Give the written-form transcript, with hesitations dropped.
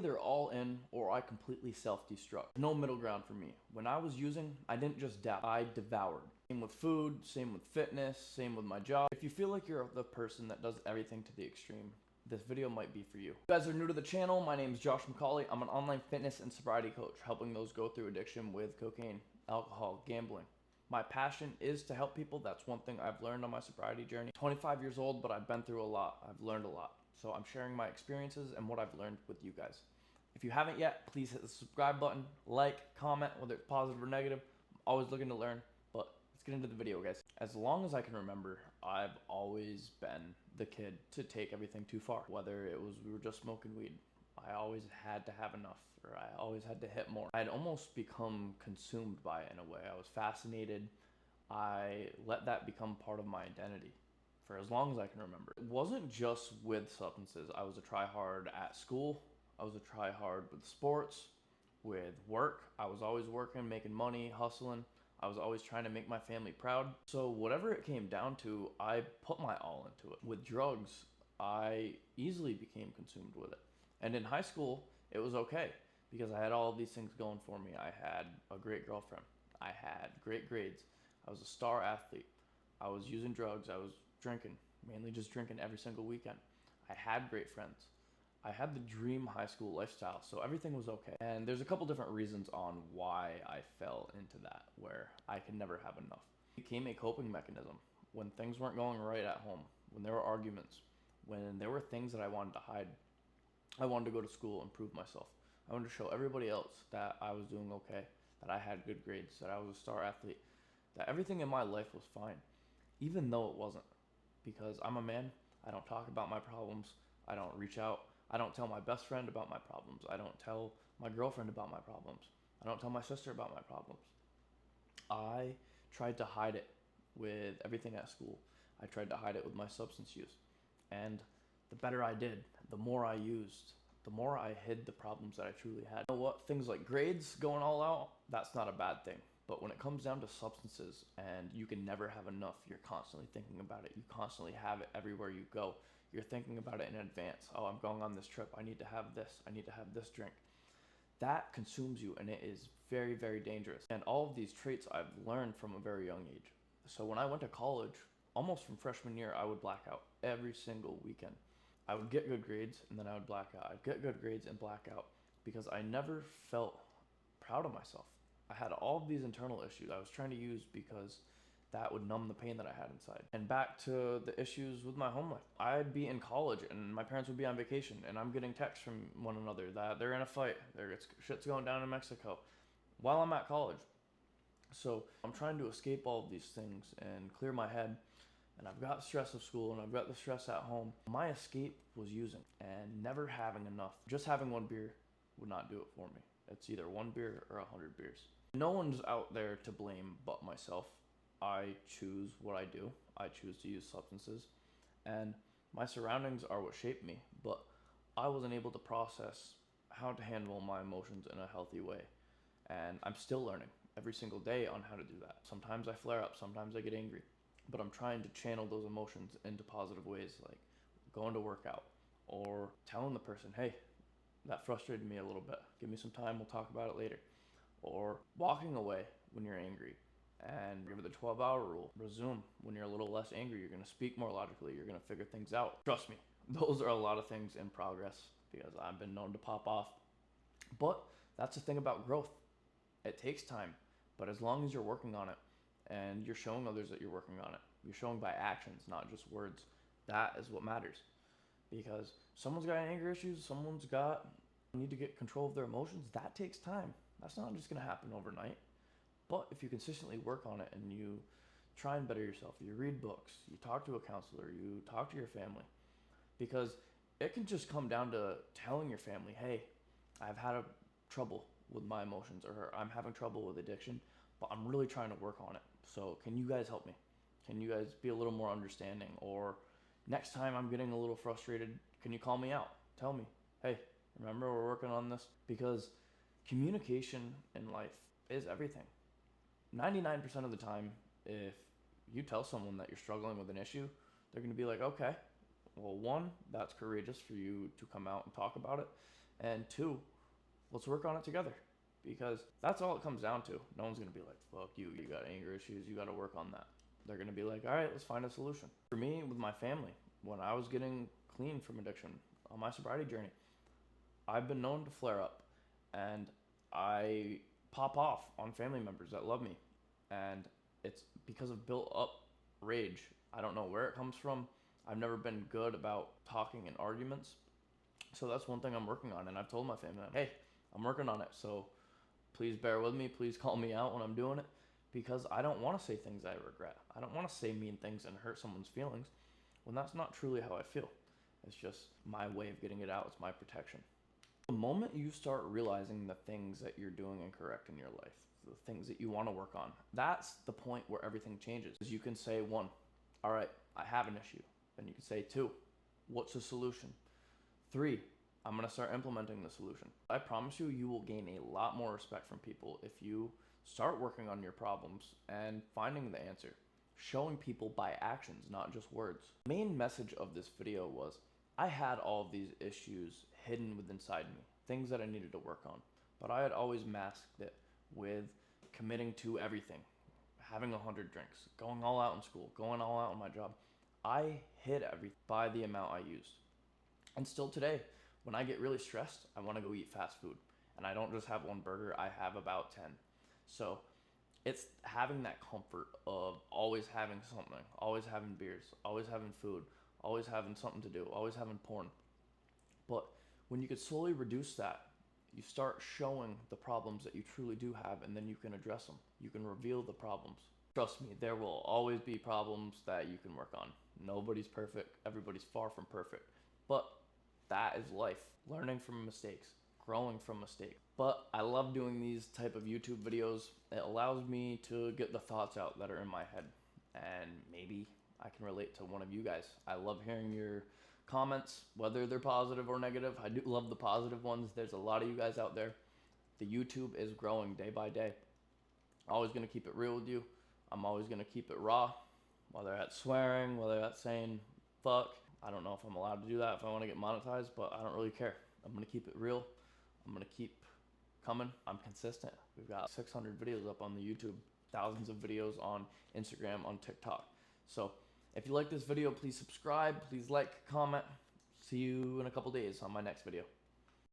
either all in or I completely self-destruct. No middle ground for me. When I was using, I didn't just dabble, I devoured. Same with food, same with fitness, same with my job. If you feel like you're the person that does everything to the extreme, this video might be for you. If you guys are new to the channel, my name is Josh McCauley. I'm an online fitness and sobriety coach, helping those go through addiction with cocaine, alcohol, gambling. My passion is to help people. That's one thing I've learned on my sobriety journey. 25 years old, but I've been through a lot. I've learned a lot. So I'm sharing my experiences and what I've learned with you guys. If you haven't yet, please hit the subscribe button, like, comment, whether it's positive or negative. I'm always looking to learn, but let's get into the video, guys. As long as I can remember, I've always been the kid to take everything too far. Whether it was we were just smoking weed, I always had to have enough, or I always had to hit more. I'd almost become consumed by it in a way. I was fascinated. I let that become part of my identity for as long as I can remember. It wasn't just with substances. I was a try-hard at school. I was a try-hard with sports, with work. I was always working, making money, hustling. I was always trying to make my family proud. So whatever it came down to, I put my all into it. With drugs, I easily became consumed with it. And in high school, it was okay because I had all of these things going for me. I had a great girlfriend. I had great grades. I was a star athlete. I was using drugs. I was drinking, mainly just drinking every single weekend. I had great friends. I had the dream high school lifestyle, so everything was okay. And there's a couple different reasons on why I fell into that, where I could never have enough. It became a coping mechanism. When things weren't going right at home, when there were arguments, when there were things that I wanted to hide, I wanted to go to school and prove myself. I wanted to show everybody else that I was doing okay, that I had good grades, that I was a star athlete, that everything in my life was fine, even though it wasn't. Because I'm a man, I don't talk about my problems, I don't reach out, I don't tell my best friend about my problems, I don't tell my girlfriend about my problems, I don't tell my sister about my problems. I tried to hide it with everything at school. I tried to hide it with my substance use. And the better I did, the more I used, the more I hid the problems that I truly had. You know what? Things like grades going all out, that's not a bad thing. But when it comes down to substances and you can never have enough, you're constantly thinking about it. You constantly have it everywhere you go. You're thinking about it in advance. Oh, I'm going on this trip. I need to have this. I need to have this drink. That consumes you, and it is very, very dangerous. And all of these traits I've learned from a very young age. So when I went to college, almost from freshman year, I would black out every single weekend. I would get good grades, and then I would black out. I'd get good grades and black out because I never felt proud of myself. I had all of these internal issues I was trying to use because that would numb the pain that I had inside. And back to the issues with my home life. I'd be in college and my parents would be on vacation and I'm getting texts from one another that they're in a fight, shit's going down in Mexico while I'm at college. So I'm trying to escape all of these things and clear my head. And I've got the stress of school and I've got the stress at home. My escape was using and never having enough. Just having one beer would not do it for me. It's either one beer or 100 beers. No one's out there to blame but myself. I choose what I do. I choose to use substances. And my surroundings are what shaped me. But I wasn't able to process how to handle my emotions in a healthy way. And I'm still learning every single day on how to do that. Sometimes I flare up. Sometimes I get angry. But I'm trying to channel those emotions into positive ways, like going to work out or telling the person, hey, that frustrated me a little bit. Give me some time. We'll talk about it later. Or walking away when you're angry and remember the 12-hour rule. Resume when you're a little less angry. You're going to speak more logically. You're going to figure things out. Trust me, those are a lot of things in progress because I've been known to pop off. But that's the thing about growth. It takes time, but as long as you're working on it and you're showing others that you're working on it, you're showing by actions, not just words, that is what matters. Because someone's got anger issues, someone's got need to get control of their emotions, that takes time. That's not just going to happen overnight. But if you consistently work on it and you try and better yourself, you read books, you talk to a counselor, you talk to your family, because it can just come down to telling your family, hey, I've had a trouble with my emotions, or I'm having trouble with addiction, but I'm really trying to work on it. So can you guys help me? Can you guys be a little more understanding? Or next time I'm getting a little frustrated, can you call me out? Tell me, hey, remember we're working on this? Because communication in life is everything. 99% of the time, if you tell someone that you're struggling with an issue, they're going to be like, okay, well, one, that's courageous for you to come out and talk about it. And two, let's work on it together. Because that's all it comes down to. No one's gonna be like, fuck you got anger issues, you gotta work on that. They're gonna be like, all right, let's find a solution. For me, with my family, when I was getting clean from addiction on my sobriety journey, I've been known to flare up, and I pop off on family members that love me, and it's because of built up rage. I don't know where it comes from. I've never been good about talking in arguments, so that's one thing I'm working on. And I've told my family, hey, I'm working on it, so please bear with me, please call me out when I'm doing it, because I don't want to say things I regret. I don't want to say mean things and hurt someone's feelings when that's not truly how I feel. It's just my way of getting it out. It's my protection. The moment you start realizing the things that you're doing incorrect in your life, the things that you want to work on, that's the point where everything changes. You can say, one, all right, I have an issue. Then you can say, two, what's the solution? Three, I'm going to start implementing the solution. I promise you, you will gain a lot more respect from people if you start working on your problems and finding the answer. Showing people by actions, not just words. The main message of this video was, I had all of these issues hidden within inside me, things that I needed to work on, but I had always masked it with committing to everything, having 100 drinks, going all out in school, going all out on my job. I hid everything by the amount I used. And still today, when I get really stressed, I want to go eat fast food. And I don't just have one burger, I have about 10. So it's having that comfort of always having something, always having beers, always having food, always having something to do, always having porn. But when you could slowly reduce that, you start showing the problems that you truly do have, and then you can address them. You can reveal the problems. Trust me, there will always be problems that you can work on. Nobody's perfect. Everybody's far from perfect. But that is life. Learning from mistakes, growing from mistakes. But I love doing these type of YouTube videos. It allows me to get the thoughts out that are in my head. And maybe I can relate to one of you guys. I love hearing your comments, whether they're positive or negative. I do love the positive ones. There's a lot of you guys out there. The YouTube is growing day by day. Always going to keep it real with you. I'm always going to keep it raw, whether that's swearing, whether that's saying fuck. I don't know if I'm allowed to do that if I want to get monetized, but I don't really care. I'm going to keep it real. I'm going to keep coming. I'm consistent. We've got 600 videos up on the YouTube, thousands of videos on Instagram, on TikTok. So if you like this video, please subscribe, please like, comment. See you in a couple days on my next video.